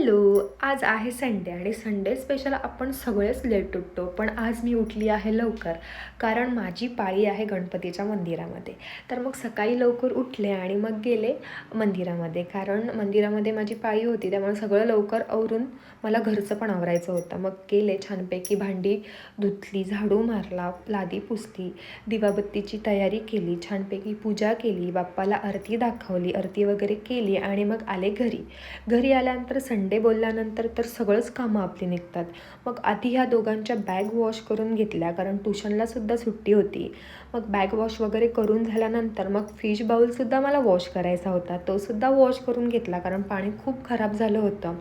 Hello. आज आहे Sunday आणि संडे स्पेशल आपण सगळेच लेट उठतो, पण आज मी उठली आहे लवकर कारण माझी पाळी आहे गणपतीच्या मंदिरामध्ये. तर मग सकाळी लवकर उठले आणि मग गेले मंदिरामध्ये, कारण मंदिरामध्ये माझी पाळी होती, त्यामुळे सगळं लवकर आवरून मला घरचं पण आवरायचं होतं. मग गेले, छानपैकी भांडी धुतली, झाडू मारला, लादी पुसली, दिवाबत्तीची तयारी केली, छानपैकी पूजा केली, बाप्पाला आरती दाखवली, आरती वगैरे केली आणि मग आले घरी आल्यानंतर संडे बोलल्यानंतर तर सगळंच कामं आपली निघतात. मग आधी ह्या दोघांच्या बॅग वॉश करून घेतल्या, कारण ट्युशनलासुद्धा सुट्टी होती. मग बॅग वॉश वगैरे करून झाल्यानंतर मग फिश बाऊलसुद्धा मला वॉश करायचा होता, तोसुद्धा वॉश करून घेतला, कारण पाणी खूप खराब झालं होतं.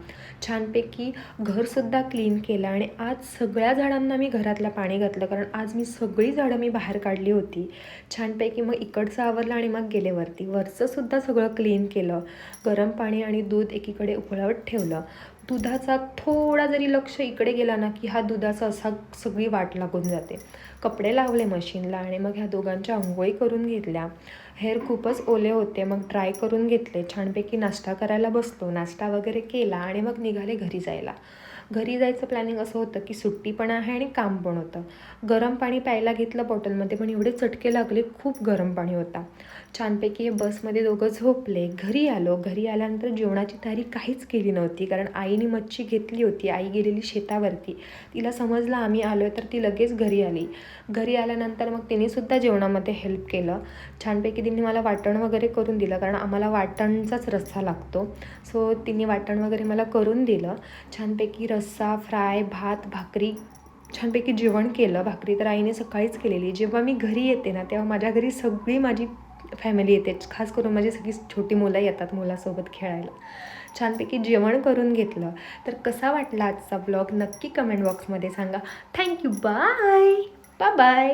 छानपैकी घरसुद्धा क्लीन केलं आणि आज सगळ्या झाडांना मी घरातलं पाणी घातलं, कारण आज मी सगळी झाडं भाहेर काढली होती. छानपैकी मग इकडचं आवरलं आणि मग गेले वरचंसुद्धा सगळं क्लीन केलं. गरम पाणी आणि दूध एकीकडे उकळवत ठेवलं. दुधाचा थोडा जरी लक्ष इकडे गेला ना की हा दुधाचा असा सगळी वाट लागून जाते. कपडे लावले मशीनला आणि मग ह्या दोघांच्या अंघोळी करून घेतल्या. हेअर खूपच ओले होते, मग ड्राय करून घेतले. छानपैकी नाश्ता करायला बसलो, नाश्ता वगैरे केला आणि मग निघाले घरी जायचं प्लॅनिंग असं होतं की सुट्टी पण आहे आणि काम पण होतं. गरम पाणी प्यायला घेतलं बॉटलमध्ये, पण एवढे चटके लागले, खूप गरम पाणी होता. छानपैकी बसमध्ये दोघं झोपले. घरी आल्यानंतर जेवणाची तयारी काहीच केली नव्हती, कारण आईने मच्छी घेतली होती. आई गेलेली शेतावरती, तिला समजलं आम्ही आलो आहे तर ती लगेच घरी आल्यानंतर मग तिनेसुद्धा जेवणामध्ये हेल्प केलं. छानपैकी तिने मला वाटण वगैरे करून दिलं, कारण आम्हाला वाटणचाच रस्सा लागतो. सो तिने वाटण वगैरे मला करून दिलं. छानपैकी रस्सा, फ्राय, भात, भाकरी, छानपैकी जेवण केलं. भाकरी तर आईने सकाळीच केलेली. जेव्हा मी घरी येते ना, तेव्हा माझ्या घरी सगळी माझी फॅमिली येते, खास करून माझी सगळी छोटी मुलं येतात मुलासोबत खेळायला. छानपैकी जेवण करून घेतलं. तर कसा वाटला आजचा ब्लॉग नक्की कमेंट बॉक्समध्ये सांगा. थँक्यू. Bye bye.